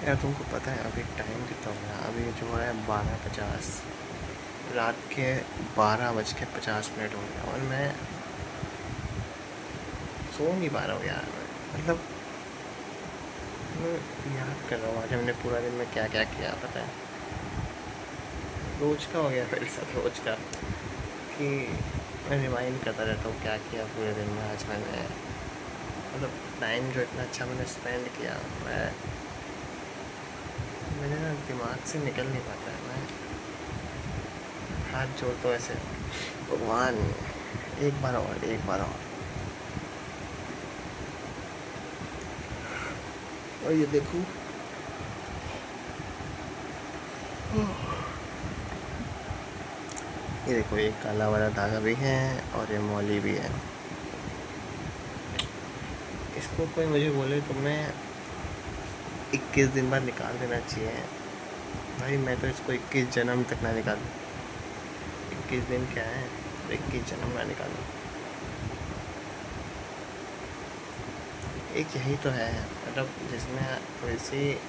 यार तुमको पता है अभी टाइम कितना हो गया? अभी जो है 12:50, रात के 12:50 हो गया और मैं सो नहीं पा रहा हूँ यार। मतलब मैं याद कर रहा हूँ आज हमने पूरा दिन में क्या क्या किया, पता है? रोज का हो गया मेरे साथ, रोज का कि मैं रिमाइंड करता रहता हूँ क्या किया पूरे दिन में आज मैंने। मतलब टाइम जो इतना अच्छा मैंने स्पेंड किया, मेरे ना दिमाग से निकल नहीं पाता है। मैं हाथ जोड़ता हूँ ऐसे, भगवान एक बार और, एक बार और ये देखो, ये देखो, एक काला वाला धागा भी है और ये मौली भी है। इसको कोई मुझे बोले तो मैं 21 दिन बाद निकाल देना चाहिए भाई। मैं तो इसको 21 जन्म तक ना निकालूँ। 21 दिन क्या है, 21 जन्म ना निकालूँ। एक यही तो है, मतलब जिसमें थोड़ी सी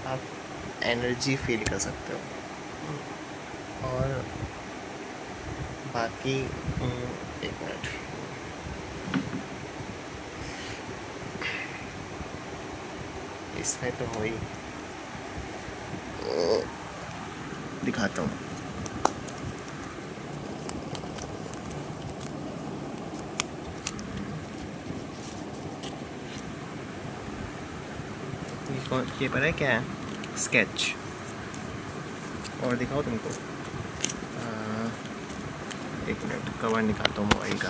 आप एनर्जी फील कर सकते हो। और बाकी एक मिनट, इसमें तो हो ही, दिखाता हूँ। ये पता है क्या है? स्केच। और दिखाओ तुमको, एक मिनट, कवर निकालता हूँ मोबाइल का।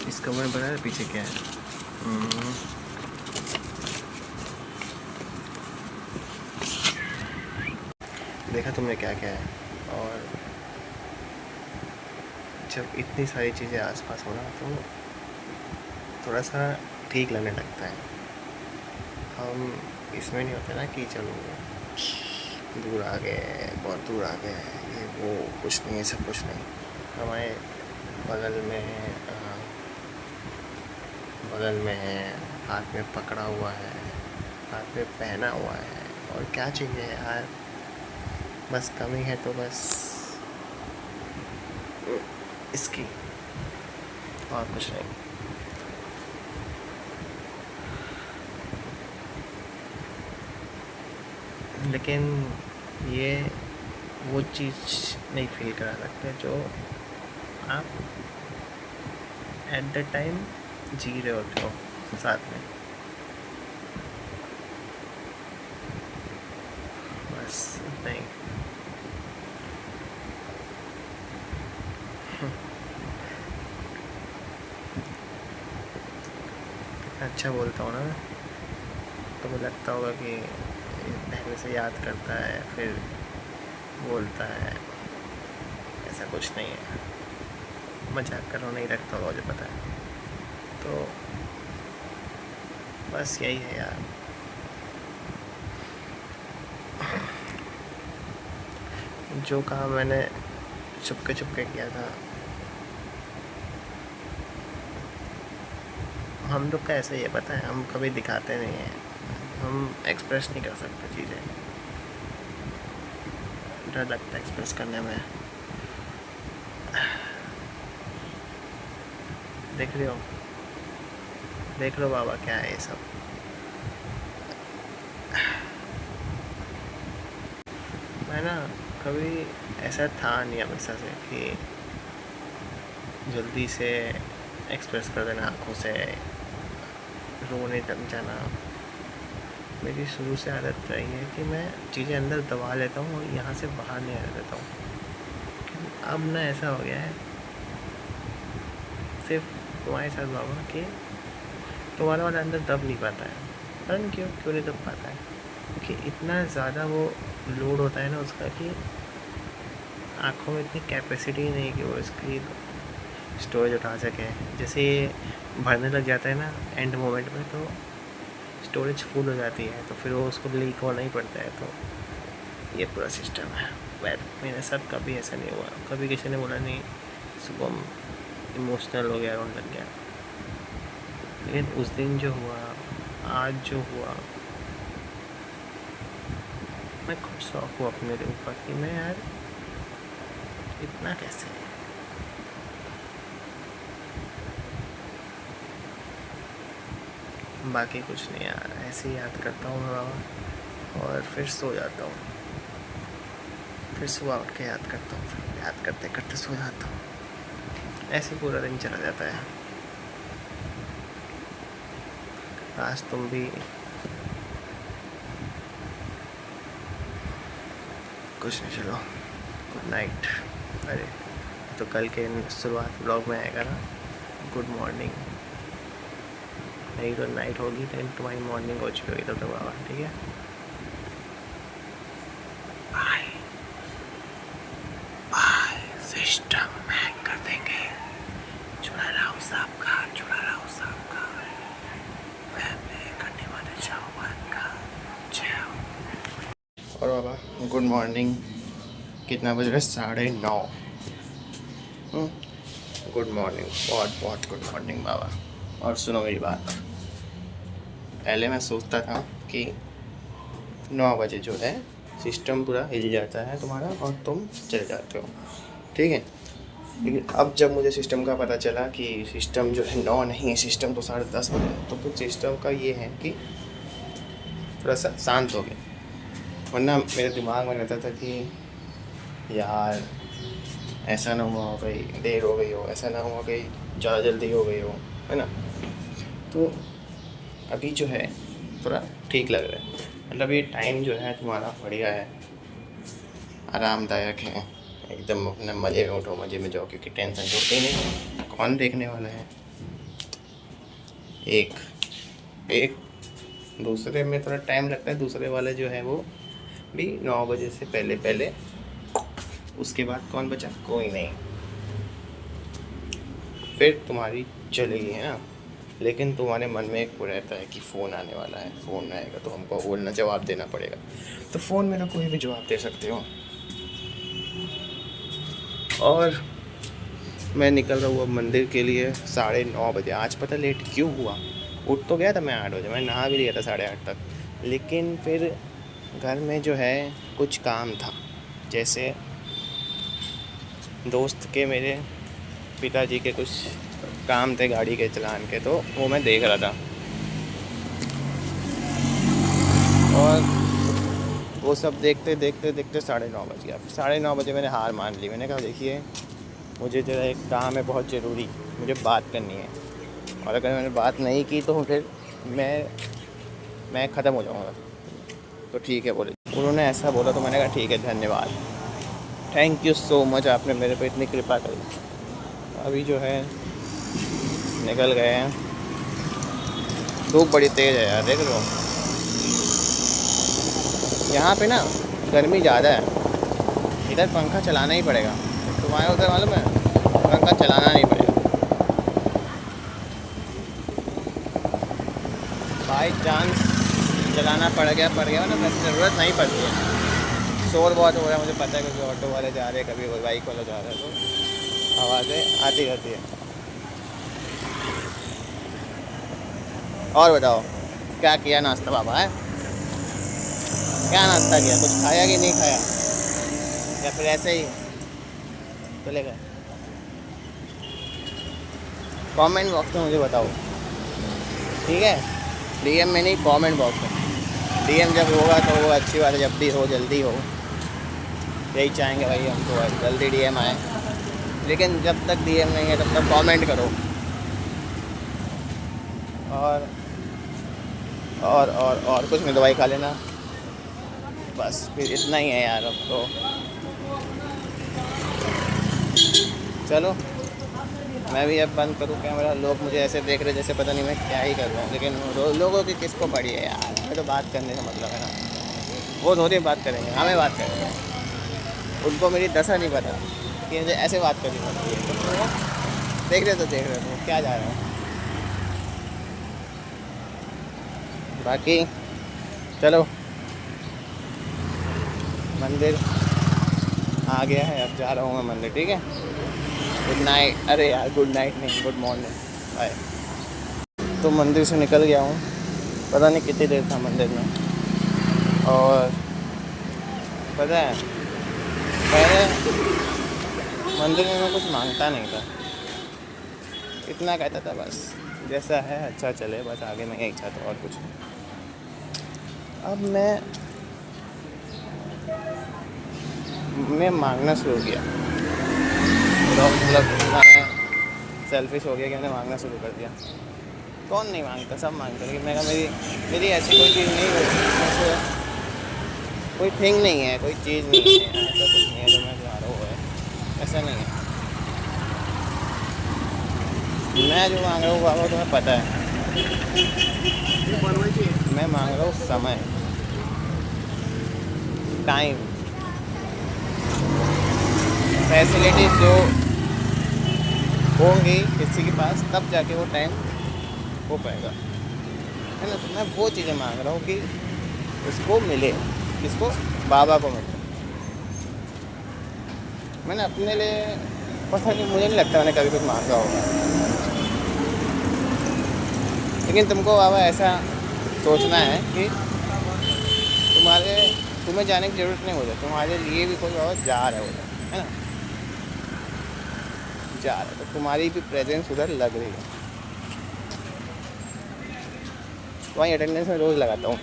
इस कवर में पता है पीछे क्या है? देखा तुमने क्या क्या है? और जब इतनी सारी चीज़ें आसपास हो ना तो थोड़ा सा ठीक लगने लगता है। हम इसमें नहीं होते ना कि चलो दूर आ गए, बहुत दूर आ गए, ये वो कुछ नहीं है, सब कुछ नहीं। हमारे बगल में बगल में है, हाथ में पकड़ा हुआ है, हाथ में पहना हुआ है। और क्या चाहिए यार? बस कमी है तो बस इसकी, और कुछ नहीं। लेकिन ये वो चीज़ नहीं फील करा सकते जो आप एट द टाइम जी रहे होते हो साथ में। बस नहीं। अच्छा बोलता हूँ ना, तो मुझे लगता होगा कि पहले से याद करता है फिर बोलता है। ऐसा कुछ नहीं है, मजाक कर रहा हूँ, नहीं रखता होगा, मुझे पता है। तो बस यही है यार। जो काम मैंने छुपके छुपके किया था, हम लोग का ऐसा ही है, पता है? हम कभी दिखाते नहीं हैं, हम एक्सप्रेस नहीं कर सकते चीज़ें। डर लगता है एक्सप्रेस करने में। देख रहे हो, देख लो बाबा, क्या है ये सब? मैं ना कभी ऐसा था नहीं हमेशा से कि जल्दी से एक्सप्रेस कर देना आँखों से, रोने तक जाना। मेरी शुरू से आदत रही है कि मैं चीज़ें अंदर दबा लेता हूँ और यहाँ से बाहर नहीं आ देता हूँ। अब ना ऐसा हो गया है सिर्फ तुम्हारे साथ बाबा कि तुम्हारा वाला अंदर दब नहीं पाता है। पता नहीं क्यों नहीं दब पाता है, क्योंकि इतना ज़्यादा वो लोड होता है ना उसका कि आँखों में इतनी कैपेसिटी नहीं कि वो इसकी स्टोरेज उठा सके। जैसे ये भरने लग जाता है ना एंड मोमेंट में, तो स्टोरेज फुल हो जाती है, तो फिर वो उसको लीक होना ही पड़ता है। तो ये पूरा सिस्टम है। मेरे साथ कभी ऐसा नहीं हुआ, कभी किसी ने बोला नहीं शुभम इमोशनल हो गया, रोने लग गया। लेकिन उस दिन जो हुआ, आज जो हुआ, मैं खुद शौक हूँ अपने ऊपर कि मैं यार इतना कैसे। बाकी कुछ नहीं यार, ऐसे ही याद करता हूँ मैं बाबा और फिर सो जाता हूँ, फिर सुबह उठ के याद करता हूँ, फिर याद करते करते सो जाता हूँ, ऐसे पूरा दिन चला जाता है। आज तुम भी कुछ नहीं, चलो गुड नाइट। अरे तो कल के शुरुआत ब्लॉग में आएगा ना, गुड मॉर्निंग, नहीं तो नाइट होगी, लेकिन तुम्हारी मॉर्निंग हो चुकी होगी तब तक बाबा, ठीक है। बाय बाय, सिस्टम हैंग कर देंगे, चुरा रहा हूँ सांप का, चुरा रहा हूँ सांप का, फैमिली करने वाले जाओ बात का जाओ। और बाबा गुड मॉर्निंग, कितना बज रहा है? 9:30। गुड मॉर्निंग, बहुत बहुत गुड मॉर्निंग बाबा। और सुनो मेरी बात, पहले मैं सोचता था कि 9 बजे जो है सिस्टम पूरा हिल जाता है तुम्हारा और तुम चले जाते हो, ठीक है। लेकिन अब जब मुझे सिस्टम का पता चला कि सिस्टम जो है 9 नहीं है, सिस्टम तो 10:30 बजे, तो कुछ सिस्टम का ये है कि थोड़ा सा शांत हो गया। वरना मेरे दिमाग में रहता था कि यार ऐसा ना हुआ हो कहीं देर हो गई हो, ऐसा ना हुआ कहीं ज़्यादा जल्दी हो गई हो, है ना। तो अभी जो है थोड़ा ठीक लग रहा है, मतलब ये टाइम जो है तुम्हारा बढ़िया है, आरामदायक है, एकदम अपने मज़े में उठो, मज़े में जाओ, क्योंकि टेंशन तो होती नहीं, कौन देखने वाला है। एक दूसरे में थोड़ा टाइम लगता है, दूसरे वाले जो है वो भी 9 बजे से पहले पहले, उसके बाद कौन बचा? कोई नहीं, फिर तुम्हारी चलेगी, है ना। लेकिन तुम्हारे मन में एक वो रहता है कि फ़ोन आने वाला है, फ़ोन आएगा तो हमको बोलना, जवाब देना पड़ेगा। तो फ़ोन में तो कोई भी जवाब दे सकते हो। और मैं निकल रहा हूँ अब मंदिर के लिए 9:30 बजे। आज पता लेट क्यों हुआ? उठ तो गया था मैं 8 बजे, मैं नहा भी लिया था 8:30 तक, लेकिन फिर घर में जो है कुछ काम था, जैसे दोस्त के, मेरे पिताजी के कुछ काम थे गाड़ी के चलान के, तो वो मैं देख रहा था। और वो सब देखते देखते देखते 9:30 बज गया। 9:30 बजे मैंने हार मान ली, मैंने कहा देखिए मुझे जो है एक काम है बहुत ज़रूरी, मुझे बात करनी है, और अगर मैंने बात नहीं की तो फिर मैं ख़त्म हो जाऊँगा। तो ठीक है बोले, उन्होंने ऐसा बोला तो मैंने कहा ठीक है, धन्यवाद, थैंक यू सो मच, आपने मेरे पे इतनी कृपा करी। अभी जो है निकल गए हैं, धूप बड़ी तेज़ है यार, देख लो यहाँ पे ना गर्मी ज़्यादा है, इधर पंखा चलाना ही पड़ेगा, तुम्हारे उधर मालूम है पंखा चलाना नहीं पड़ेगा, बाई चांस चलाना पड़ गया ना, ज़रूरत नहीं पड़ती है। शोर बहुत हो रहा है मुझे पता है, क्योंकि ऑटो वाले जा रहे हैं, कभी कोई बाइक वाला जा रहा है, तो आवाज़ें आती रहती है। और बताओ क्या किया नाश्ता बाबा है? क्या नाश्ता किया? कुछ खाया कि नहीं खाया, या फिर ऐसे ही चले गए? कमेंट बॉक्स में मुझे बताओ, ठीक है। डीएम में नहीं, कमेंट बॉक्स में। डीएम जब होगा तो वो अच्छी बात है, जब भी हो जल्दी हो, यही चाहेंगे भाई हम तो जल्दी डीएम आए, लेकिन जब तक डीएम नहीं है तब तक कमेंट करो। और कुछ नहीं, दवाई खा लेना, बस फिर इतना ही है यार। अब तो चलो मैं भी अब बंद करूँ कैमरा, लोग मुझे ऐसे देख रहे जैसे पता नहीं मैं क्या ही कर रहा हूँ, लेकिन लोगों की किसको पड़ी है यार, हमें तो बात करने का मतलब है ना, वो थोड़ी बात करेंगे, हमें बात करेंगे, उनको मेरी दशा नहीं पता कि मुझे ऐसे बात करनी पड़ती है। तो देख रहे तो क्या जा रहा है। बाकी चलो मंदिर आ गया है, अब जा रहा हूँ मैं मंदिर, ठीक है। गुड नाइट, अरे यार गुड नाइट नहीं, गुड मॉर्निंग, बाय। तो मंदिर से निकल गया हूँ, पता नहीं कितनी देर था मंदिर में। और पता है पहले मंदिर में मैं कुछ मांगता नहीं था, इतना कहता था बस जैसा है अच्छा चले, बस आगे मैं यही चाहता, और कुछ नहीं। अब मैं मांगना शुरू किया, मतलब मैं सेल्फिश हो गया कि मैंने मांगना शुरू कर दिया। कौन नहीं मांगता, सब मांगते, लेकिन मैं मेरी ऐसी कोई चीज़ नहीं है, ऐसे कोई थिंग नहीं है, कोई चीज़ नहीं है, ऐसा कुछ नहीं है जो मैं चाह रहा हूँ है, ऐसा नहीं है। मैं जो मांग रहा हूँ बाबा तुम्हें पता है, मैं मांग रहा हूँ समय, टाइम, फैसिलिटीज जो होंगी किसी के पास, तब जाके वो टाइम हो पाएगा, है ना। तो मैं वो चीज़ें मांग रहा हूँ कि उसको मिले, किसको, बाबा को मिले। मैंने अपने लिए पता नहीं, मुझे नहीं लगता मैंने कभी कुछ मांगा होगा, लेकिन तुमको बाबा ऐसा सोचना है कि तुम्हें जाने की ज़रूरत नहीं हो जाए, तुम्हारे लिए भी कोई बाबा जा रहा है उधर, है ना, जा रहा है, तो तुम्हारी भी प्रेजेंस उधर लग रही है। वहीं अटेंडेंस में रोज़ लगाता हूँ,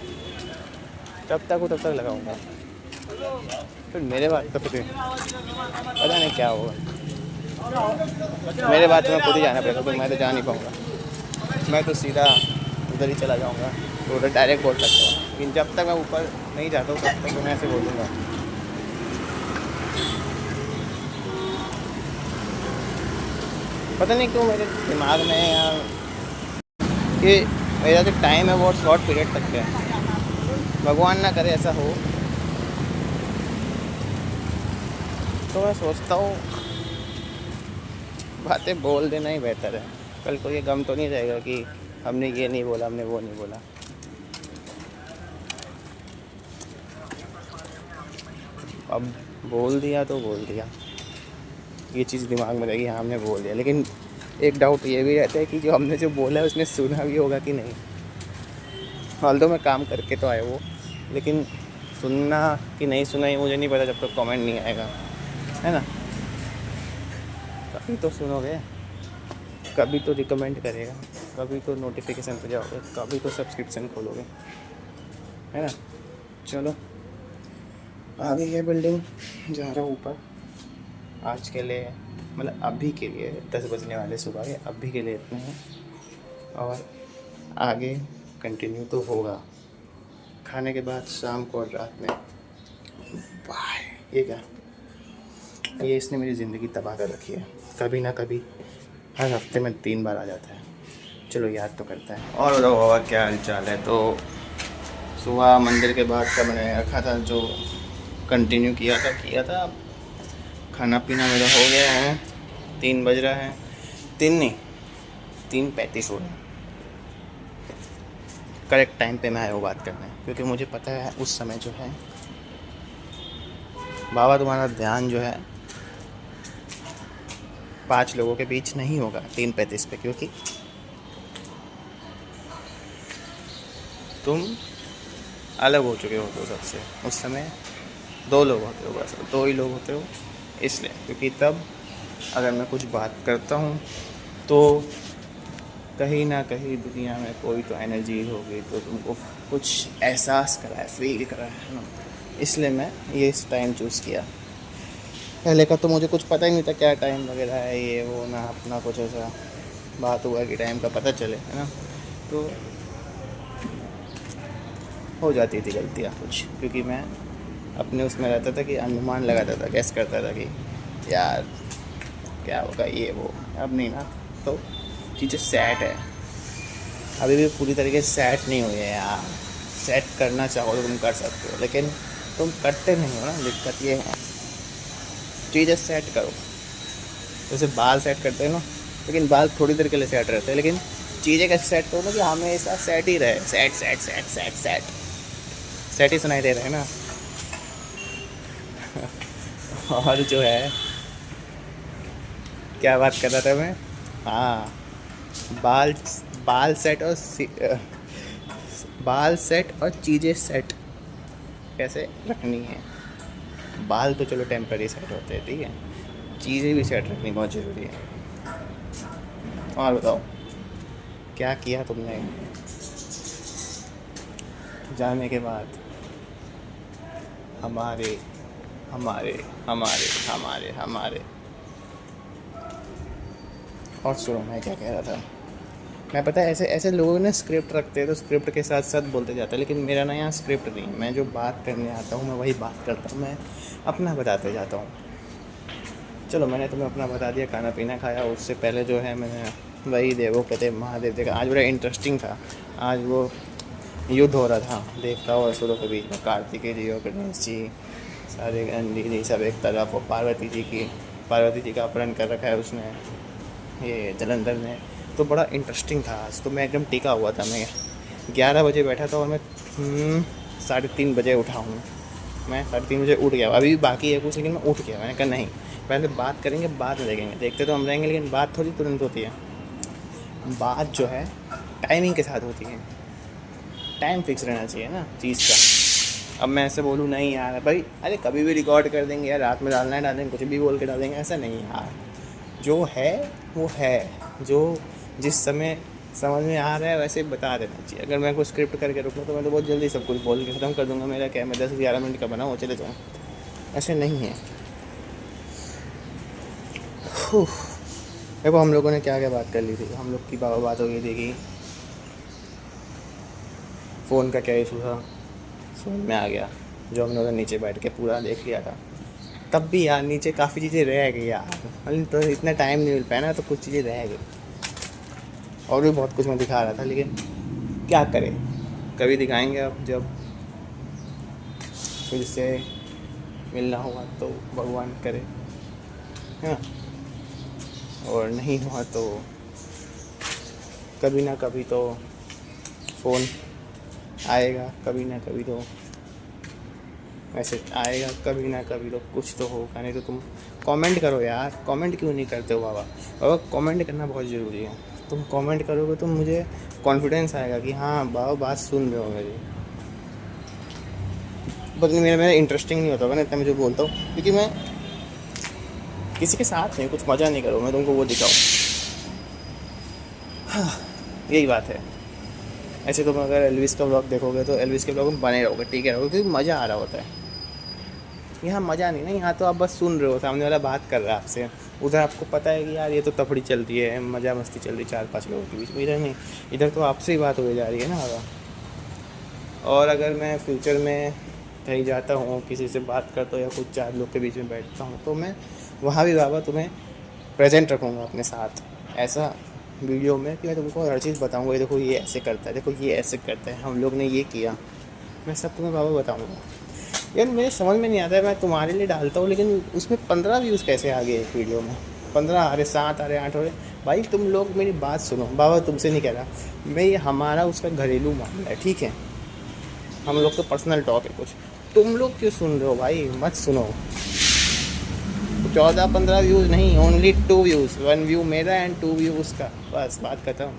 जब तक हो तब तक लगाऊंगा, फिर मेरे बाद तो फिर पता नहीं क्या होगा, मेरे बाद तो मैं खुद ही जाना पड़ेगा, तो मैं तो जा नहीं पाऊँगा, मैं तो सीधा उधर ही चला जाऊँगा, तो उधर डायरेक्ट बोल सकता हूँ। लेकिन जब तक मैं ऊपर नहीं जाता हूँ तब तक मैं ऐसे बोलूँगा। पता नहीं क्यों मेरे दिमाग में या कि मेरा जो टाइम है बहुत शॉर्ट पीरियड तक है, भगवान ना करे ऐसा हो, तो मैं सोचता हूँ बातें बोल देना ही बेहतर है। कल को ये गम तो नहीं रहेगा कि हमने ये नहीं बोला, हमने वो नहीं बोला। अब बोल दिया तो बोल दिया, ये चीज़ दिमाग में रहेगी, हाँ हमने बोल दिया। लेकिन एक डाउट ये भी रहता है कि जो हमने जो बोला है उसने सुना भी होगा कि नहीं। हाल तो मैं काम करके तो आया वो, लेकिन सुनना कि नहीं सुना ही मुझे नहीं पता जब तक कमेंट नहीं आएगा, है ना। कभी तो सुनोगे, कभी तो रिकमेंड करेगा, कभी तो नोटिफिकेशन पे जाओगे, कभी तो सब्सक्रिप्शन खोलोगे, है ना। चलो आगे ये बिल्डिंग जा रहा हूँ ऊपर, आज के लिए मतलब अभी के लिए 10 बजने वाले सुबह के, अभी के लिए इतने हैं, और आगे कंटिन्यू तो होगा खाने के बाद शाम को और रात में। बाय। ये क्या, ये इसने मेरी ज़िंदगी तबाह कर रखी है, कभी ना कभी हर हफ्ते में 3 बार आ जाता है। चलो याद तो करता है। और बताओ बाबा क्या हाल चाल है। तो सुबह मंदिर के बाद का मैंने रखा था, जो कंटिन्यू किया था। खाना पीना मेरा हो गया है, 3 बज रहा है, 3 नहीं 3:35 हो रहा है। करेक्ट टाइम पे मैं आया वो बात करने, क्योंकि मुझे पता है उस समय जो है बाबा तुम्हारा ध्यान जो है 5 लोगों के बीच नहीं होगा 3:35 पे, क्योंकि तुम अलग हो चुके होते हो सबसे। उस समय 2 लोग होते हो, बस 2 ही लोग होते हो, इसलिए। क्योंकि तब अगर मैं कुछ बात करता हूँ तो कहीं ना कहीं दुनिया में कोई तो एनर्जी होगी, तो तुमको कुछ एहसास कराए, फील कराए, है ना। इसलिए मैं ये इस टाइम चूज़ किया। पहले का तो मुझे कुछ पता ही नहीं था क्या टाइम वगैरह है, ये वो ना, अपना कुछ ऐसा बात हुआ कि टाइम का पता चले, है ना। तो हो जाती थी गलतियाँ कुछ, क्योंकि मैं अपने उसमें रहता था कि अनुमान लगाता था, गैस करता था कि यार क्या होगा ये वो। अब नहीं ना, तो चीज़ें सेट है, अभी भी पूरी तरीके से सेट नहीं हुई है यार। सेट करना चाहो तो तुम कर सकते हो, लेकिन तुम करते नहीं हो ना, दिक्कत ये है। चीज़ें सेट करो, जैसे बाल सेट करते हैं ना, लेकिन बाल थोड़ी देर के लिए सेट रहते हैं, लेकिन चीज़ें कैसे सेट करो ना कि हमेशा सेट ही रहे। Set set set set set set ही सुनाई दे रहे हैं ना। और जो है, क्या बात कर रहा था मैं, हाँ, बाल सेट और बाल सेट और चीज़ें सेट कैसे रखनी है। बाल तो चलो टेम्पररी सेट होते हैं, ठीक है, चीज़ें भी सेट रखनी बहुत ज़रूरी है। और बताओ क्या किया तुमने जाने के बाद? हमारे हमारे हमारे हमारे हमारे और सुनो मैं क्या कह रहा था। मैं पता है ऐसे ऐसे लोगों ने स्क्रिप्ट रखते हैं तो स्क्रिप्ट के साथ साथ बोलते जाता है, लेकिन मेरा ना यहाँ स्क्रिप्ट नहीं है। मैं जो बात करने आता हूँ मैं वही बात करता हूँ, मैं अपना बताते जाता हूँ। चलो मैंने तुम्हें अपना बता दिया, खाना पीना खाया। उससे पहले जो है मैंने वही देवो कहते महादेव देखा। आज बड़ा इंटरेस्टिंग था। आज वो युद्ध हो रहा था देवता और असुरों के बीच में। कार्तिकेय जी और गणेश जी सारे गंडी जी सब एक तरफ, और पार्वती जी का अपहरण कर रखा है उसने, ये जलंधर ने। तो बड़ा इंटरेस्टिंग था आज। तो मैं एकदम टिका हुआ था। मैं 11 बजे बैठा था और मैं 3:30 बजे उठा हूँ। मैं 3:30 बजे उठ गया। अभी भी बाकी है कुछ, लेकिन मैं उठ गया। मैंने कहा नहीं, पहले बात करेंगे, बाद में देखेंगे। देखते तो हम रहेंगे, लेकिन बात थोड़ी तुरंत होती है। बात जो है टाइमिंग के साथ होती है। टाइम फिक्स रहना चाहिए ना चीज़ का। अब मैं ऐसे बोलूँ नहीं यार भाई, अरे कभी भी रिकॉर्ड कर देंगे यार, रात में डालना है डालेंगे, कुछ भी बोल के डालेंगे, ऐसा नहीं यार। जो है वो है, जो जिस समय समझ में आ रहा है वैसे बता देना चाहिए। अगर मैं कुछ स्क्रिप्ट करके रुकूँ तो मैं तो बहुत जल्दी सब कुछ बोल के ख़त्म कर दूँगा। मेरा क्या, मैं 10-11 मिनट का बना वो चले जाऊँ, ऐसे नहीं है। देखो हम लोगों ने क्या क्या बात कर ली थी। हम लोग की बात हो गई थी कि फ़ोन का क्या इशू था, समझ में आ गया। जो हम लोगों ने नीचे बैठ के पूरा देख लिया था। तब भी यार नीचे काफ़ी चीज़ें रह गई यार, मतलब तो इतना टाइम नहीं मिल पाया ना, तो कुछ चीज़ें रह गई। और भी बहुत कुछ मैं दिखा रहा था, लेकिन क्या करें, कभी दिखाएंगे अब जब फिर से मिलना होगा तो भगवान करे, हाँ। और नहीं हुआ तो कभी ना कभी तो फ़ोन आएगा, कभी ना कभी तो मैसेज आएगा, कभी ना कभी तो कुछ तो होगा। नहीं तो तुम कमेंट करो यार, कमेंट क्यों नहीं करते हो बाबा? बाबा कमेंट करना बहुत ज़रूरी है। तुम कमेंट करोगे तो मुझे कॉन्फिडेंस आएगा कि हाँ बाबा बात सुन रहे हो मेरी। बदले मेरा इंटरेस्टिंग नहीं होता ना इतना मैं जो बोलता हूँ, क्योंकि मैं किसी के साथ नहीं कुछ मज़ा नहीं करूँ, मैं तुमको वो दिखाऊँ। हाँ यही बात है। ऐसे तुम अगर एल्विस का व्लॉग देखोगे तो एल्विस के व्लॉग में बने रहोगे, ठीक है, क्योंकि मज़ा आ रहा होता है। यहाँ मज़ा नहीं ना, यहाँ तो आप बस सुन रहे हो, सामने वाला बात कर रहा है आपसे। उधर आपको पता है कि यार ये तो तफड़ी चल रही है, मज़ा मस्ती चल रही है 4-5 लोगों के बीच में। इधर नहीं, इधर तो आपसे ही बात हो जा रही है ना बाबा। और अगर मैं फ्यूचर में कहीं जाता हूँ, किसी से बात करता हूँ या कुछ 4 लोग के बीच में बैठता हूँ, तो मैं वहाँ भी बाबा तुम्हें प्रेजेंट रखूँगा अपने साथ, ऐसा वीडियो में कि मैं तुमको हर चीज़ बताऊँगा। देखो ये ऐसे करता है, देखो ये ऐसे करता है, हम लोग ने ये किया, मैं सब तुम्हें बाबा बताऊँगा। यार मेरे समझ में नहीं आता है, मैं तुम्हारे लिए डालता हूँ लेकिन उसमें 15 व्यूज़ कैसे आ गए एक वीडियो में? 15 आ रहे, 7 आ रहे, 8 हो रहे। भाई तुम लोग मेरी बात सुनो बाबा, तुमसे नहीं कह रहा मैं, ये हमारा उसका घरेलू मामला है, ठीक है, हम लोग तो पर्सनल टॉक है कुछ। तुम लोग क्यों सुन रहे हो भाई? मत सुनो। 14-15 व्यूज़ नहीं, ओनली 2 व्यूज़, 1 व्यू मेरा एंड 2 व्यू उसका, बस बात करता हूँ।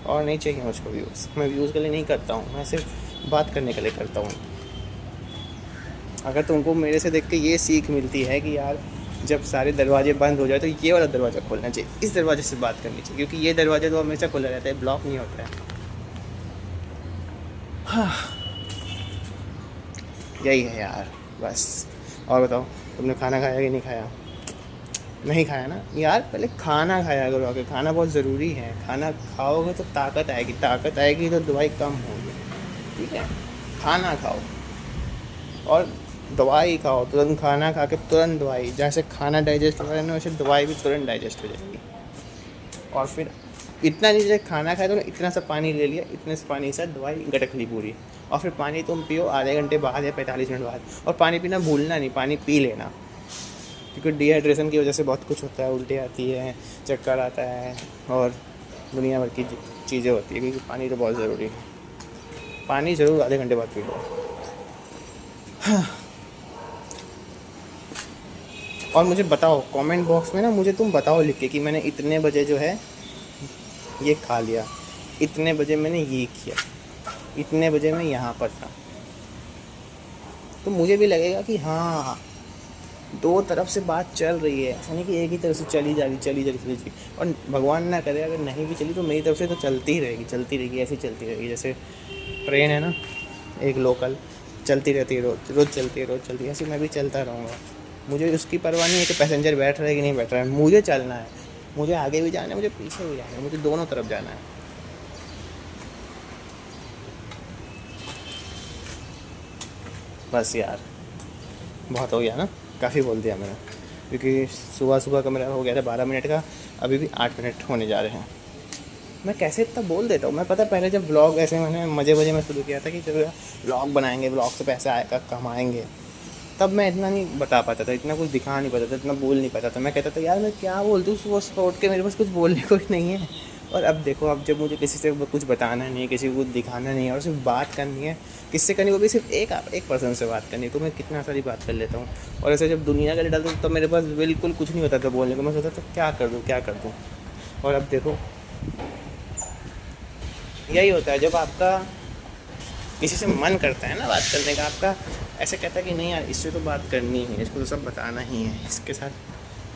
और नहीं चाहिए मुझको व्यूज़, मैं व्यूज़ के लिए नहीं करता हूँ, मैं सिर्फ बात करने के लिए करता हूँ। अगर तुमको मेरे से देख के ये सीख मिलती है कि यार जब सारे दरवाजे बंद हो जाए तो ये वाला दरवाज़ा खोलना चाहिए, इस दरवाजे से बात करनी चाहिए, क्योंकि ये दरवाज़ा तो हमेशा खुला रहता है, ब्लॉक नहीं होता है। हाँ यही है यार बस। और बताओ तुमने खाना खाया कि नहीं खाया? नहीं खाया ना यार, पहले खाना खाया करो, आगे खाना बहुत ज़रूरी है। खाना खाओगे तो ताकत आएगी, ताकत आएगी तो दवाई कम होगी, ठीक है। खाना खाओ और दवाई खाओ, तुरंत खाना खा के तुरंत दवाई। जैसे खाना डाइजेस्ट हो रहा है ना, वैसे दवाई भी तुरंत डाइजेस्ट हो जाएगी। और फिर इतना नहीं, जैसे खाना खाए तो ना इतना सा पानी ले लिया, इतने से पानी से दवाई गटक ली पूरी। और फिर पानी तुम पियो आधे घंटे बाद या 45 मिनट बाद। और पानी पीना भूलना नहीं, पानी पी लेना, क्योंकि डिहाइड्रेशन की वजह से बहुत कुछ होता है, उल्टी आती है, चक्कर आता है और दुनिया भर की चीज़ें होती है, क्योंकि पानी तो बहुत ज़रूरी है। पानी ज़रूर आधे घंटे बाद पी लो। हाँ। और मुझे बताओ कमेंट बॉक्स में ना, मुझे तुम बताओ लिख के कि मैंने इतने बजे जो है ये खा लिया, इतने बजे मैंने ये किया, इतने बजे मैं यहाँ पर था, तो मुझे भी लगेगा कि हाँ दो तरफ से बात चल रही है, ऐसा नहीं कि एक ही तरफ से चली जा रही। और भगवान ना करे अगर नहीं भी चली तो मेरी तरफ से तो चलती ही रहेगी, ऐसी चलती रहेगी। जैसे ट्रेन है ना, एक लोकल चलती रहती है, रोज़ चलती है, ऐसे मैं भी चलता रहूँगा। मुझे उसकी परवाह नहीं है कि पैसेंजर बैठ रहा है कि नहीं बैठ रहा है, मुझे चलना है, मुझे आगे भी जाना है, मुझे पीछे भी जाना है, मुझे दोनों तरफ जाना है। बस यार बहुत हो गया ना, काफ़ी बोल दिया मैंने, क्योंकि सुबह का मेरा हो गया था 12 मिनट का, अभी भी 8 मिनट होने जा रहे हैं। मैं कैसे इतना बोल देता हूँ। मैं पता पहले जब व्लॉग ऐसे मैंने मज़े में शुरू किया था कि जब व्लॉग बनाएंगे, व्लॉग से पैसा आएगा, कमाएंगे, तब मैं इतना नहीं बता पाता था, इतना कुछ दिखा नहीं पाता था, इतना बोल नहीं पाता था। मैं कहता था यार मैं क्या बोल दूँ, सुबह सुबह उठ के मेरे पास कुछ बोलने को ही नहीं है। और अब देखो, अब जब मुझे किसी से कुछ बताना नहीं है, किसी को कुछ दिखाना नहीं है, और सिर्फ बात करनी है, किससे करनी, वो भी सिर्फ एक पर्सन से बात करनी है, तो मैं कितना सारी बात कर लेता हूँ। और ऐसे जब दुनिया के लिए डालता हूँ तब मेरे पास बिल्कुल कुछ नहीं होता था बोलने को। मैं सोचता था क्या कर दूँ। और अब देखो यही होता है, जब आपका किसी से मन करता है ना बात करने का, आपका ऐसे कहता है कि नहीं यार इससे तो बात करनी है, इसको तो सब बताना ही है, इसके साथ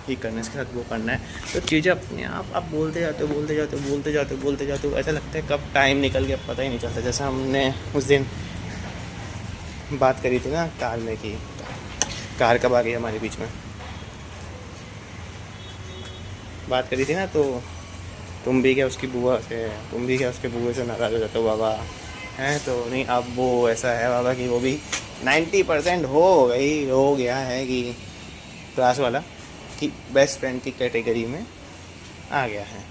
ही करना है, इसके साथ वो करना है, तो चीज़ें अपने आप बोलते जाते हो। ऐसा लगता है कब टाइम निकल गया पता ही नहीं चलता। जैसा हमने उस दिन बात करी थी ना कार में, की कार कब आ गई हमारे बीच में, बात करी थी ना, तो तुम भी क्या उसकी बुआ से, तुम भी क्या उसके बुआ से नाराज़ हो जाते हो बाबा हैं, तो नहीं अब वो ऐसा है बाबा कि वो भी 90% हो गया है कि क्लास वाला कि बेस्ट फ्रेंड की कैटेगरी में आ गया है,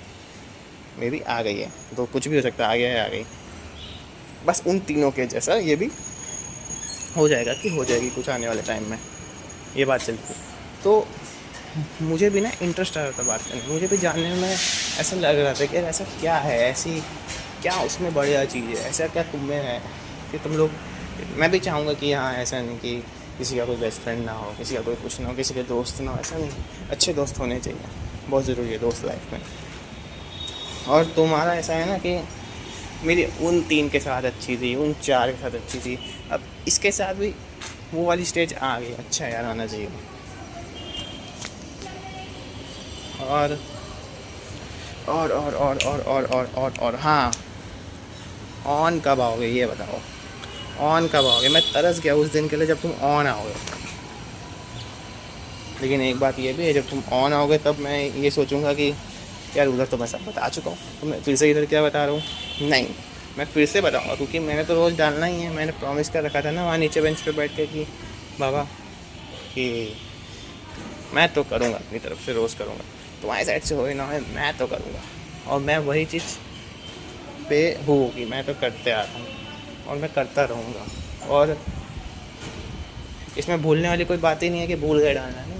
मे भी आ गई है, तो कुछ भी हो सकता है, आ गया है, आ गई। बस उन तीनों के जैसा ये भी हो जाएगी कुछ आने वाले टाइम में, ये बात चलती है। तो मुझे भी ना इंटरेस्ट आ रहा था बात करने, मुझे भी जानने में ऐसा लग रहा था कि ऐसा क्या है, ऐसी क्या उसमें बढ़िया चीज़ है, ऐसा क्या तुम में है कि तुम लोग, मैं भी चाहूँगा कि हाँ ऐसा नहीं कि किसी का कोई बेस्ट फ्रेंड ना हो, किसी का कोई कुछ ना हो, किसी के दोस्त ना हो, ऐसा नहीं, अच्छे दोस्त होने चाहिए, बहुत ज़रूरी है दोस्त लाइफ में। और तुम्हारा ऐसा है ना कि मेरी उन 3 के साथ अच्छी थी, उन 4 के साथ अच्छी थी, अब इसके साथ भी वो वाली स्टेज आ गई, अच्छा यार आना चाहिए। और हाँ, ऑन कब आओगे ये बताओ, ऑन कब आओगे? मैं तरस गया उस दिन के लिए जब तुम ऑन आओगे। लेकिन एक बात ये भी है, जब तुम ऑन आओगे तब मैं ये सोचूंगा कि यार उधर तो मैं सब बता चुका हूँ, तो मैं फिर से इधर क्या बता रहा हूँ। नहीं, मैं फिर से बताऊँगा, क्योंकि मैंने तो रोज़ डालना ही है। मैंने प्रॉमिस कर रखा था ना वहाँ नीचे बेंच पे बैठ के कि बाबा कि मैं तो करूँगा, अपनी तरफ से रोज़ करूँगा, तुम्हारी साइड से हो ना हो मैं तो करूँगा। और मैं वही चीज़ पे हूँ कि मैं तो करते आ रहा हूँ और मैं करता रहूँगा। और इसमें भूलने वाली कोई बात ही नहीं है कि भूल गए डालना, नहीं।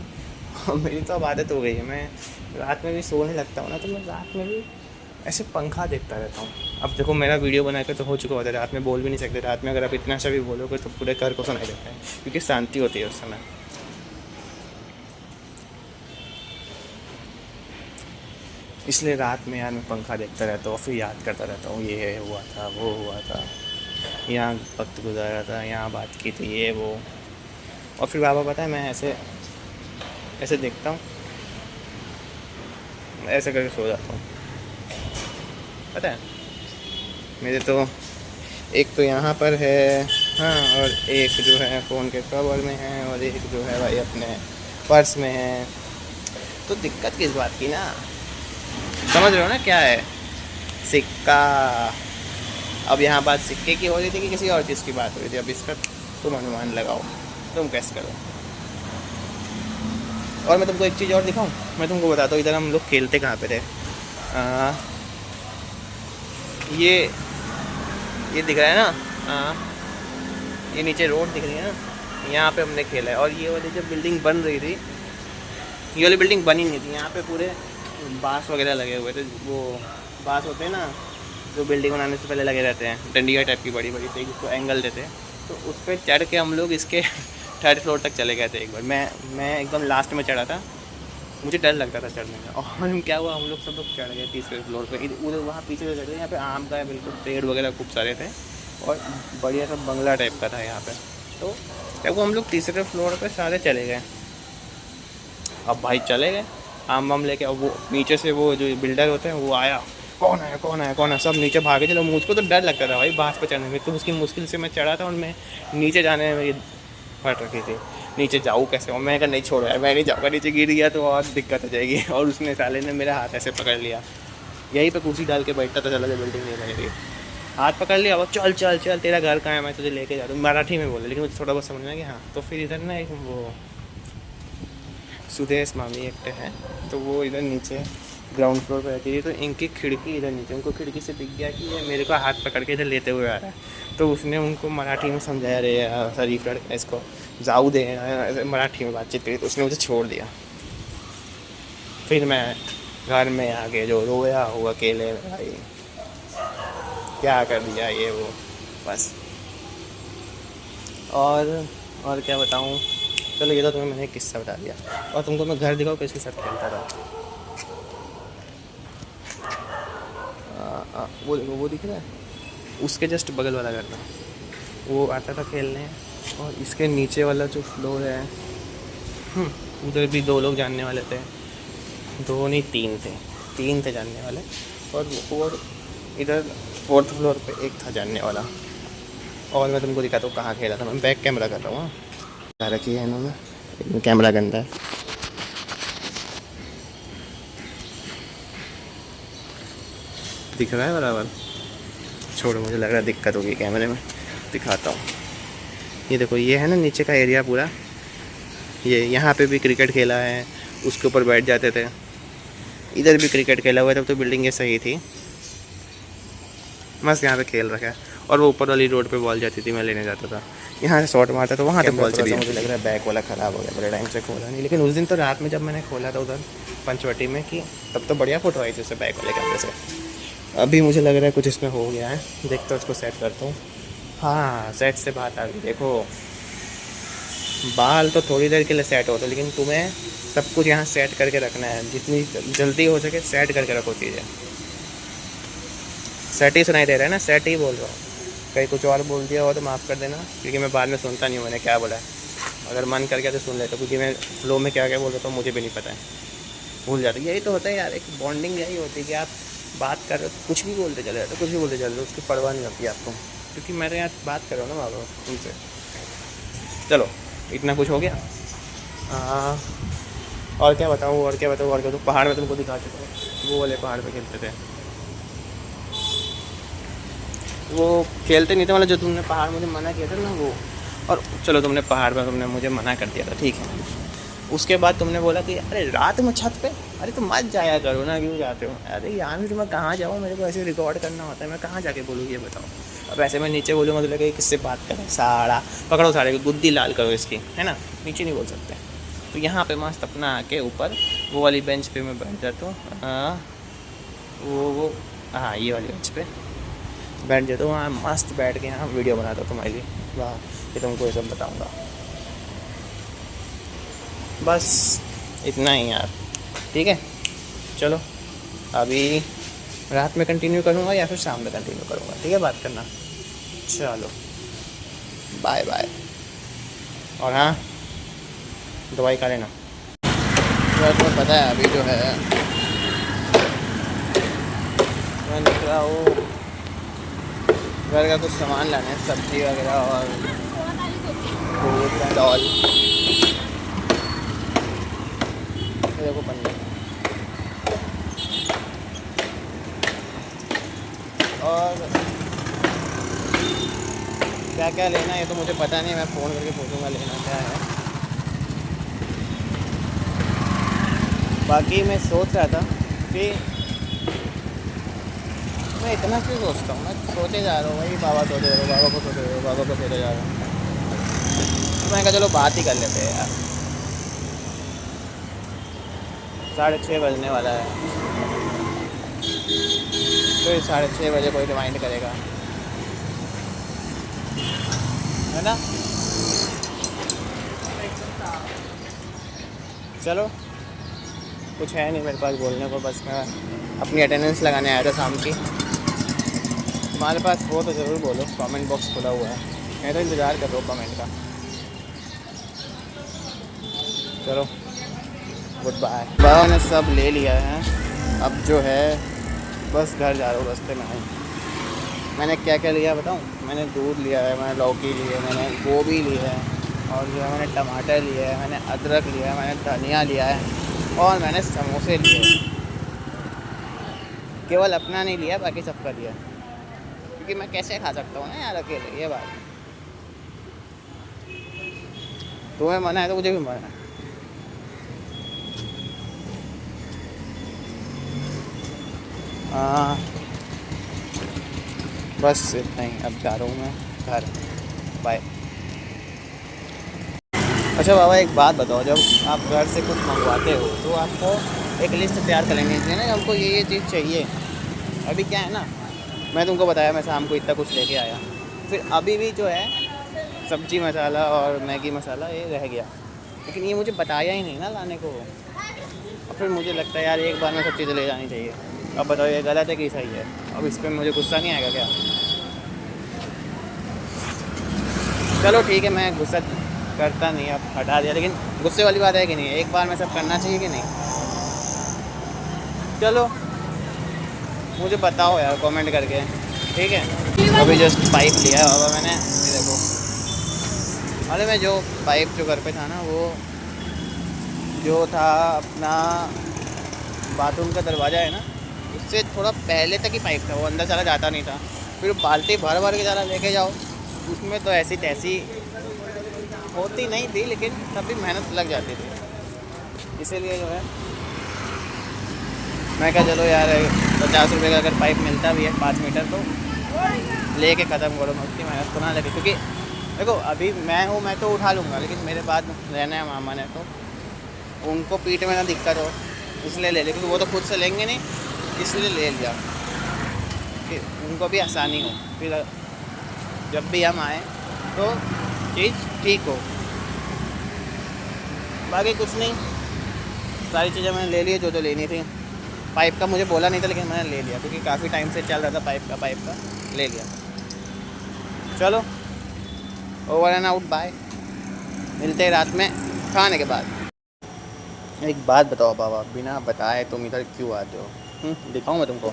मेरी तो अब आदत हो गई है, मैं रात में भी सोने लगता हूँ ना, तो मैं रात में भी ऐसे पंखा देखता रहता हूँ। अब देखो मेरा वीडियो बना के तो हो चुका होता है, रात में बोल भी नहीं सकते। रात में अगर आप इतना सा भी बोलोगे तो पूरे घर को सुनाई देता है, क्योंकि शांति होती है उस समय। इसलिए रात में यार मैं पंखा देखता रहता हूँ, फिर याद करता रहता हूँ, ये हुआ था, वो हुआ था, यहाँ वक्त गुजारा था, यहाँ बात की थी, ये वो। और फिर बाबा पता है मैं ऐसे देखता हूँ, ऐसे करके सो जाता हूँ। पता है मेरे तो एक तो यहाँ पर है, हाँ, और एक जो है फ़ोन के कवर में है, और एक जो है भाई अपने पर्स में है। तो दिक्कत किस बात की ना, समझ रहे हो ना क्या है? सिक्का। अब यहाँ बात सिक्के की हो रही थी कि किसी और चीज़ की बात हो रही थी? अब इसका तुम अनुमान लगाओ, तुम कैसे करो। और मैं तुमको एक चीज़ और दिखाऊं, मैं तुमको बताता हूँ इधर हम लोग खेलते कहाँ पे थे। ये दिख रहा है ना, ये नीचे रोड दिख रही है ना, यहाँ पे हमने खेला है। और ये वाली जब बिल्डिंग बन रही थी, ये वाली बिल्डिंग बनी नहीं थी, यहाँ पे पूरे बाँस वगैरह लगे हुए थे। वो बाँस होते हैं ना जो बिल्डिंग बनाने से पहले लगे रहते हैं, डंडिया टाइप की बड़ी बड़ी से, जिसको एंगल देते हैं। तो उस पर चढ़ के हम लोग इसके 3rd फ्लोर तक चले गए थे एक बार। मैं एकदम लास्ट में चढ़ा था, मुझे डर लगता था चढ़ने में। और हम क्या हुआ, हम लोग सब लोग चढ़ गए तीसरे फ्लोर पे। उधर वहाँ पीछे से चढ़ गए, यहाँ पे आम का बिल्कुल पेड़ वगैरह खूब सारे थे और बढ़िया सा बंगला टाइप का था यहाँ पे। तो जब वो हम लोग तीसरे फ्लोर पे सारे चले गए, अब भाई चले गए आम वाम लेके। अब वो नीचे से वो जो बिल्डर होते हैं वो आया, कौन है कौन है कौन है, सब नीचे भागे चलो। मुझको तो डर लगता था भाई बाँस पर चढ़ने में, तो उसकी मुश्किल से मैं चढ़ा था और मैं नीचे जाने में मेरी फट रखी थी, नीचे जाऊँ कैसे। और मैं कहा नहीं छोड़ो यार, मैं नहीं जाऊँगा, नीचे गिर गया तो और दिक्कत हो जाएगी। और उसने साले ने मेरा हाथ ऐसे पकड़ लिया, यहीं पे कुर्सी डाल के बैठता था, चला जो बिल्डिंग नहीं लग रही, हाथ पकड़ लिया। वो चल चल चल तेरा घर कहाँ है, मैं तुझे लेके जा रहा हूँ, मराठी में बोले, लेकिन मुझे थोड़ा बहुत समझ में कि हाँ। तो फिर इधर ना एक वो सुदेश मामी एक है, तो वो इधर नीचे ग्राउंड फ्लोर पर रहती थी, तो इनकी खिड़की इधर नीचे, उनको खिड़की से दिख गया कि ये मेरे को हाथ पकड़ के इधर लेते हुए आ रहा है। तो उसने उनको मराठी में समझाया, रे शरीफ लड़का इसको जाऊ दे, मराठी में बातचीत करी, तो उसने मुझे छोड़ दिया। फिर मैं घर में आके जो रोया हूँ अकेले, भाई क्या कर दिया ये वो, बस। और क्या बताऊँ, चलो ये तो तुम्हें मैंने एक किस्सा बता दिया। और तुमको मैं घर दिखाऊँ किसके साथ खेलता था। वो देखो, वो दिख रहा है, उसके जस्ट बगल वाला घर था, वो आता था खेलने। और इसके नीचे वाला जो फ्लोर है, उधर भी 2 लोग जानने वाले थे, 2 नहीं 3 थे जानने वाले। और इधर 4th फ्लोर पे एक था जानने वाला। और मैं तुमको दिखाता हूँ कहाँ खेला था। मैं बैक कैमरा कर रहा हूँ, हाँ रखी है इन्होंने, कैमरा गंदा है। दिख रहा है बराबर? छोड़ो, मुझे लग रहा है दिक्कत होगी कैमरे में, दिखाता हूँ। ये देखो, ये है ना नीचे का एरिया पूरा, ये यहाँ पे भी क्रिकेट खेला है, उसके ऊपर बैठ जाते थे। इधर भी क्रिकेट खेला हुआ है, तब तो बिल्डिंग ये सही थी, मस्त यहाँ पे खेल रखा है। और वो ऊपर वाली रोड पे बॉल जाती थी, मैं लेने जाता था, यहाँ से शॉट मारता तो वहाँ से बॉल चली। मुझे लग रहा है बैक वाला ख़राब हो गया, बड़े टाइम से खोला नहीं। लेकिन उस दिन तो रात में जब मैंने खोला था उधर पंचवटी में, कि तब तो बढ़िया फ़ोटो आई थी उससे बैक वाले कैमरे से। अभी मुझे लग रहा है कुछ इसमें हो गया है, देखता हूँ, उसको सेट करता हूँ। हाँ, सेट से बात आ गई। देखो, बाल तो थोड़ी देर के लिए सेट होते, लेकिन तुम्हें सब कुछ यहाँ सेट करके रखना है, जितनी जल्दी हो सके सेट करके रखो चीज़ें। सेट ही सुनाई दे रहा है ना, सेट ही बोल रहा हूँ, कहीं कुछ और बोल दिया हो तो माफ़ कर देना, क्योंकि मैं बाद में सुनता नहीं हूँ मैंने क्या बोला है। अगर मन कर गया तो सुन लेता, क्योंकि मैं फ्लो में क्या क्या बोल रहा था मुझे भी नहीं पता है, भूल जाता। यही तो होता है यार, एक बॉन्डिंग यही होती है कि आप बात कर रहे हो, कुछ भी बोलते चले जाते, कुछ भी बोलते चले जाते, उसकी परवाह नहीं होती आपको, क्योंकि मेरे यहाँ बात कर रहा हूँ ना बाबा तुमसे। चलो, इतना कुछ हो गया। और क्या बताऊँ, और क्या बताऊँ, और क्या बताऊँ। पहाड़ में तुमको दिखा चुका हूँ, वो वाले पहाड़ पे खेलते थे, वो खेलते नहीं थे मतलब, जो तुमने पहाड़ मुझे मना किया था ना वो। और चलो, तुमने पहाड़ पर तुमने मुझे मना कर दिया था, ठीक है। उसके बाद तुमने बोला कि अरे रात में छत पे, अरे तुम मत जाया करो ना, क्यों जाते हो? अरे यार मैं तुम्हें कहाँ जाऊँ, मेरे को ऐसे रिकॉर्ड करना होता है, मैं कहाँ जाके बोलूँ ये बताओ। अब ऐसे मैं नीचे बोलूँगा तो लगेगा किससे बात करें, साड़ा पकड़ो, साड़े की गुद्दी लाल करो इसकी, है ना, नीचे नहीं बोल सकते। तो यहाँ पे मस्त अपना आके ऊपर वो वाली बेंच पे मैं बैठ जाता हूँ, वो हाँ, ये वाली बेंच पे बैठ जाता हूँ, वहाँ मस्त बैठ के यहाँ वीडियो बनाता हूँ तुम्हारे लिए। वाह, ये तुमको ये सब बताऊँगा। बस इतना ही यार, ठीक है। चलो, अभी रात में कंटिन्यू करूँगा या फिर शाम में कंटिन्यू करूँगा, ठीक है, बात करना। चलो, बाय बाय। और हाँ, दवाई खा लेना। तो तुम्हें पता है अभी जो है मैं निकल रहा हूँ घर का कुछ सामान लाने, सब्जी वगैरह और दूध दाल। देखो पन्नी, और क्या क्या लेना है ये तो मुझे पता नहीं, मैं फ़ोन करके पूछूंगा लेना क्या है। बाकी मैं सोच रहा था कि मैं इतना क्यों सोचता हूँ, मैं सोचे जा रहा हूँ भाई, बाबा सोचे जा रहा हूँ, बाबा को सोचे जा रहा हूँ, बाबा को सोचे जा रहा हूँ। तो मैं कहा चलो बात ही कर लेते हैं यार। 6:30 बजने वाला है, तो 6:30 बजे कोई रिमाइंड करेगा, है ना। चलो, कुछ है नहीं मेरे पास बोलने को, बस मैं अपनी अटेंडेंस लगाने आया था शाम की। तुम्हारे पास हो तो ज़रूर बोलो, कमेंट बॉक्स खुला हुआ है, मैं तो इंतज़ार कर रहा हूँ कमेंट का। चलो गुड बाय। बाबा ने सब ले लिया है, अब जो है बस घर जा रहा हूँ, रास्ते में हूँ। मैंने क्या क्या लिया बताऊँ? मैंने दूध लिया है, मैंने लौकी ली है, मैंने गोभी ली है, और जो है मैंने टमाटर लिया है, मैंने अदरक लिया है, मैंने धनिया लिया है, और मैंने समोसे लिए। केवल अपना नहीं लिया, बाकी सबका लिया, क्योंकि मैं कैसे खा सकता हूँ ना यार अकेले, ये बात। तुम्हें मना है तो मुझे भी मना है। हाँ बस इतना ही, अब जा रहा हूँ मैं घर, बाय। अच्छा बाबा एक बात बताओ, जब आप घर से कुछ मंगवाते हो तो आपको एक लिस्ट तैयार कर लेनी चाहिए ना, हमको ये चीज़ चाहिए। अभी क्या है ना, मैं तुमको बताया मैं शाम को इतना कुछ लेके आया, फिर अभी भी जो है सब्जी मसाला और मैगी मसाला ये रह गया, लेकिन ये मुझे बताया ही नहीं ना लाने को। और फिर मुझे लगता है यार एक बार में सब चीज़ें ले जानी चाहिए। अब बताओ ये गलत है कि सही है? अब इस पर मुझे गुस्सा नहीं आएगा क्या? चलो ठीक है, मैं गुस्सा करता नहीं, अब हटा दिया, लेकिन गुस्से वाली बात है कि नहीं, एक बार में सब करना चाहिए कि नहीं? चलो मुझे बताओ यार कमेंट करके, ठीक है। अभी जस्ट पाइप लिया है बाबा मैंने, ये देखो। अरे मैं जो पाइप जो घर पे था ना, वो जो था अपना बाथरूम का दरवाज़ा है ना, उससे थोड़ा पहले तक ही पाइप था, वो अंदर चला जाता नहीं था। फिर बाल्टी भर भर के ज़रा लेके जाओ, उसमें तो ऐसी तैसी होती नहीं थी, लेकिन तब भी मेहनत लग जाती थी। इसीलिए जो है मैं कहा चलो यार 50 रुपये का अगर पाइप मिलता भी है 5 मीटर तो लेके ख़त्म करो, उतनी मेहनत तो ना लगे। क्योंकि देखो अभी मैं हूँ, मैं तो उठा लूँगा, लेकिन मेरे बाद रहना है मामा ने, तो उनको पीठ में ना दिक्कत हो, इसलिए ले, लेकिन वो तो खुद से लेंगे नहीं, इसलिए ले लिया कि उनको भी आसानी हो, फिर जब भी हम आए तो चीज़ ठीक हो। बाकी कुछ नहीं, सारी चीज़ें मैंने ले ली जो जो लेनी थी। पाइप का मुझे बोला नहीं था, लेकिन मैंने ले लिया, क्योंकि काफ़ी टाइम से चल रहा था पाइप का ले लिया। चलो ओवर एंड आउट, बाय, मिलते हैं रात में खाने के बाद। एक बात बताओ बाबा, बिना बताए तुम इधर क्यों आते हो? दिखाऊं मैं तुमको?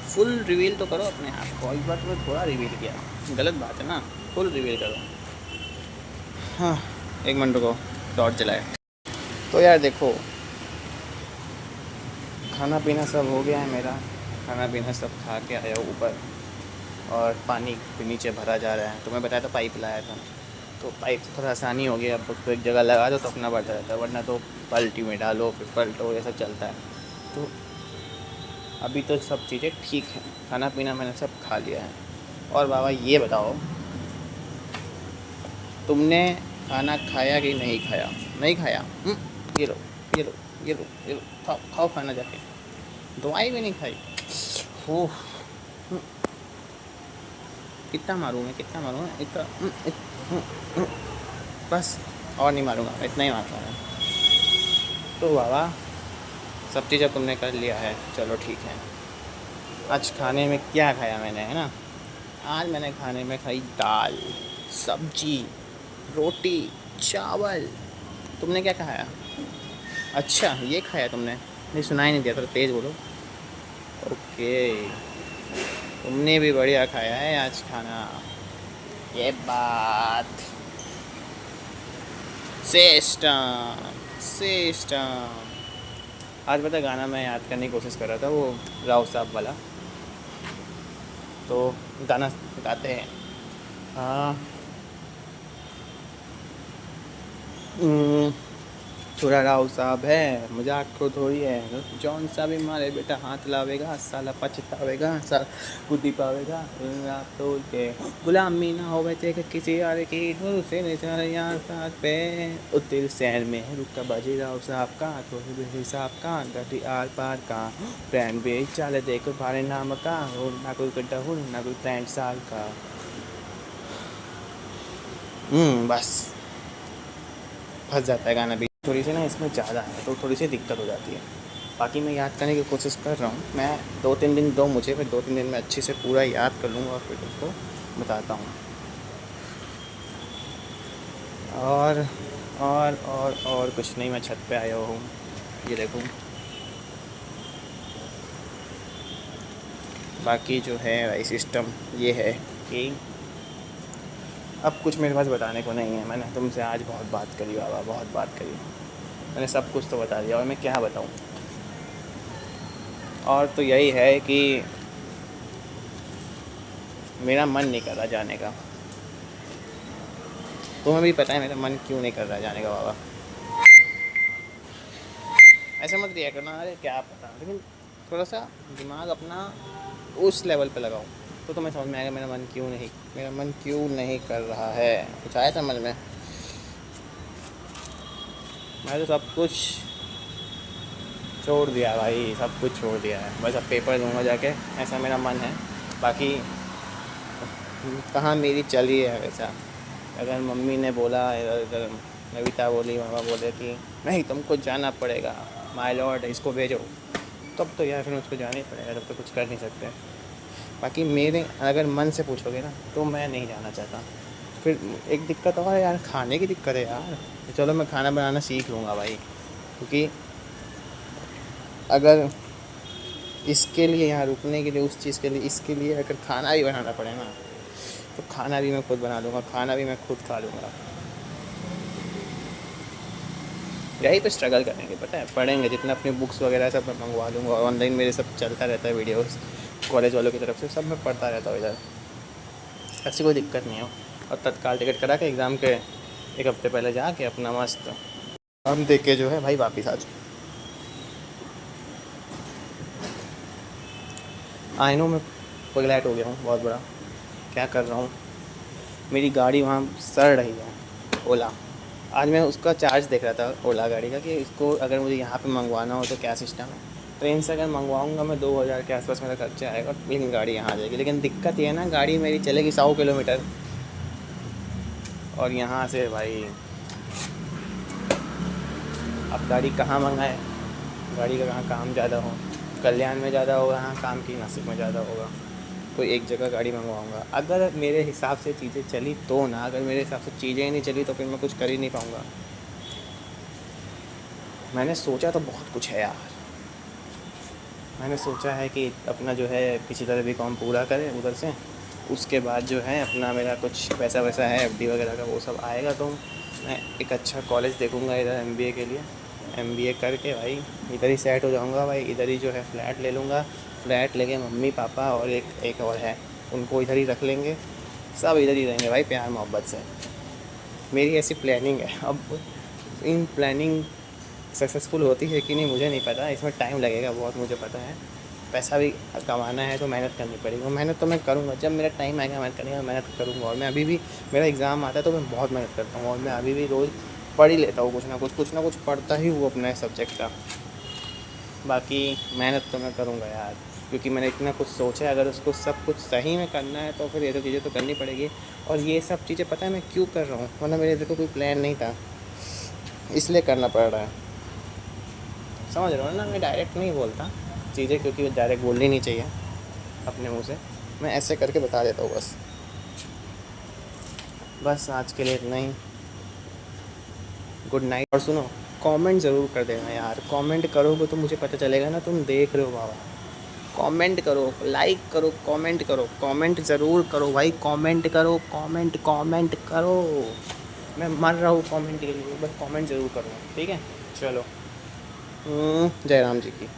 फुल रिवील तो करो अपने आप को, इस बार तुम्हें थोड़ा रिवील किया, गलत बात है ना, फुल रिवील करो। हाँ 1 मिनट रुको, टॉर्च जलाए। तो यार देखो, खाना पीना सब हो गया है मेरा, खाना पीना सब खा के आया ऊपर, और पानी भी नीचे भरा जा रहा है। तो मैं बताया था पाइप लाया था, तो पाइप से थोड़ा आसानी हो गया, अब उसको एक जगह लगा दो तो अपना बढ़ता रहता है, वरना तो पलटी में डालो फिर पलटो, ये सब चलता है। तो अभी तो सब चीज़ें ठीक हैं, खाना पीना मैंने सब खा लिया है। और बाबा ये बताओ, तुमने खाना खाया कि नहीं खाया? नहीं खाया? ये लो ये लो ये लो ये लो, खाओ खाओ खाना जाके। दवाई भी नहीं खाई? ओह कितना मारूँ मैं, कितना मारूँ मैं इतना, बस और नहीं मारूँगा, इतना ही मारता है। तो बाबा सब चीज़ अब तुमने कर लिया है, चलो ठीक है। आज खाने में क्या खाया मैंने, है ना? आज मैंने खाने में खाई दाल, सब्जी, रोटी, चावल। तुमने क्या खाया? अच्छा ये खाया तुमने? नहीं सुनाई नहीं दिया, थोड़ा तेज़ बोलो। ओके, तुमने भी बढ़िया खाया है आज खाना, ये बात। System system. आज पता गाना मैं याद करने की कोशिश कर रहा था, वो राव साहब वाला, तो गाना गाते हैं। हाँ थोड़ा राव साहब है, मजाक को थोड़ी है, जौन सा भी मारे बेटा हाथ लावेगा, साला पछतावेगा, साला बुद्धि पावेगा, तो के गुलामी ना हो बचे किसी यार की, से यार साथ पे उत्तर शहर में रुका बाजी राव साहब का, तो साहब का गटी आर पार का ब्रांड भी चाले देखो भारे नाम का, ना कोई गड्ढा हो ना कोई 65 साल का। बस फंस जाता है गाना भी। थोड़ी सी ना इसमें ज़्यादा है तो थोड़ी सी दिक्कत हो जाती है। बाकी मैं याद करने की कोशिश कर रहा हूँ। मैं 2-3 दिन दो मुझे, फिर 2-3 दिन में अच्छे से पूरा याद कर लूँगा और फिर तुमको बताता हूँ। और और कुछ नहीं, मैं छत पे आया हूँ। ये देखूँ। बाकी जो है भाई सिस्टम ये है कि अब कुछ मेरे पास बताने को नहीं है। मैंने तुमसे आज बहुत बात करी बाबा, बहुत बात करी। मैंने सब कुछ तो बता दिया और मैं क्या बताऊँ। और तो यही है कि मेरा मन नहीं कर रहा जाने का। तुम्हें भी पता है मेरा मन क्यों नहीं कर रहा जाने का बाबा। ऐसे मत रिएक्ट करना, अरे क्या पता, लेकिन थोड़ा सा दिमाग अपना उस लेवल पे लगाओ तो तुम्हें समझ में आएगा मेरा मन क्यों नहीं कर रहा है। कुछ आया समझ में? मैं तो सब कुछ छोड़ दिया भाई, सब कुछ छोड़ दिया है। बस अब पेपर दूंगा जाके, ऐसा मेरा मन है। बाकी कहाँ मेरी चली है वैसा। अगर मम्मी ने बोला, अगर नविता बोली, मामा बोले कि नहीं तुमको जाना पड़ेगा, माय लॉर्ड इसको भेजो, तब तो यार फिर मुझको जाना ही पड़ेगा, तब तो कुछ कर नहीं सकते। बाकी मेरे अगर मन से पूछोगे ना तो मैं नहीं जाना चाहता। फिर एक दिक्कत और है यार, खाने की दिक्कत है यार। चलो मैं खाना बनाना सीख लूँगा भाई, क्योंकि अगर इसके लिए यहाँ रुकने के लिए, उस चीज़ के लिए, इसके लिए अगर खाना भी बनाना पड़े ना तो खाना भी मैं खुद बना लूँगा, खाना भी मैं खुद खा लूँगा। यहीं पे स्ट्रगल करेंगे, पता है, पढ़ेंगे जितना, अपनी बुक्स वगैरह सब मैं मंगवा लूँगा। ऑनलाइन मेरे सब चलता रहता है, वीडियोस कॉलेज वालों की तरफ से सब मैं पढ़ता रहता हूँ इधर, ऐसी कोई दिक्कत नहीं हो। और तत्काल टिकट करा के एग्ज़ाम के एक हफ़्ते पहले जाके अपना मस्त हम देख के जो है भाई वापस आ जाओ। आई नो मैं पगलैट हो गया हूँ बहुत बड़ा, क्या कर रहा हूँ। मेरी गाड़ी वहाँ सड़ रही है, ओला। आज मैं उसका चार्ज देख रहा था ओला गाड़ी का, कि इसको अगर मुझे यहाँ पे मंगवाना हो तो क्या सिस्टम है। ट्रेन से अगर मंगवाऊँगा मैं 2000 के आसपास मेरा खर्चा आएगा, लेकिन गाड़ी यहाँ आ जाएगी। लेकिन दिक्कत ये है ना, गाड़ी मेरी चलेगी 100 किलोमीटर, और यहाँ से भाई अब गाड़ी कहाँ मंगाए, गाड़ी का कहाँ काम ज़्यादा हो। कल्याण में ज़्यादा होगा हाँ काम की, नासिक में ज़्यादा होगा। कोई एक जगह गाड़ी मंगवाऊँगा। अगर मेरे हिसाब से चीज़ें चली तो ना, अगर मेरे हिसाब से चीज़ें ही नहीं चली तो फिर मैं कुछ कर ही नहीं पाऊँगा। मैंने सोचा तो बहुत कुछ है यार। मैंने सोचा है कि अपना जो है किसी तरह भी काम पूरा करें उधर से, उसके बाद जो है अपना मेरा कुछ पैसा वैसा है एफडी वगैरह का, वो सब आएगा तो मैं एक अच्छा कॉलेज देखूँगा इधर एमबीए के लिए। एमबीए करके भाई इधर ही सेट हो जाऊँगा भाई। इधर ही जो है फ्लैट ले लूँगा, फ्लैट लेके मम्मी पापा और एक और है उनको इधर ही रख लेंगे, सब इधर ही रहेंगे भाई प्यार मोहब्बत से। मेरी ऐसी प्लानिंग है। अब इन प्लानिंग सक्सेसफुल होती है कि नहीं मुझे नहीं पता, इसमें टाइम लगेगा बहुत, मुझे पता है। पैसा भी कमाना है तो मेहनत करनी पड़ेगी, मेहनत तो मैं करूँगा। जब मेरा टाइम आएगा मेहनत करने का, मेहनत करूँगा। और मैं अभी भी, मेरा एग्ज़ाम आता है तो मैं बहुत मेहनत करता हूँ, और मैं अभी भी रोज़ पढ़ ही लेता हूँ, कुछ ना कुछ पढ़ता ही हूँ अपने सब्जेक्ट का। बाकी मेहनत तो मैं करूँगा यार, क्योंकि मैंने इतना कुछ सोचा है। अगर उसको सब कुछ सही में करना है तो फिर ये तो चीज़ें तो करनी पड़ेगी। और ये सब चीज़ें पता है मैं क्यों कर रहा हूँ, वरना मेरे देखो कोई प्लान नहीं था, इसलिए करना पड़ रहा है। समझ रहे हो ना, मैं डायरेक्ट नहीं बोलता चीज़ें, क्योंकि डायरेक्ट बोलनी नहीं चाहिए अपने मुँह से। मैं ऐसे करके बता देता हूँ बस आज के लिए इतना ही। Good night. और सुनो, कमेंट ज़रूर कर देना यार, कमेंट करोगे तो मुझे पता चलेगा ना तुम देख रहे हो बाबा। कमेंट करो, लाइक करो, कमेंट करो, कमेंट ज़रूर करो भाई, कमेंट करो, कमेंट करो। मैं मर रहा हूँ कमेंट के लिए, बस कमेंट ज़रूर करो, ठीक है। चलो, जय राम जी की।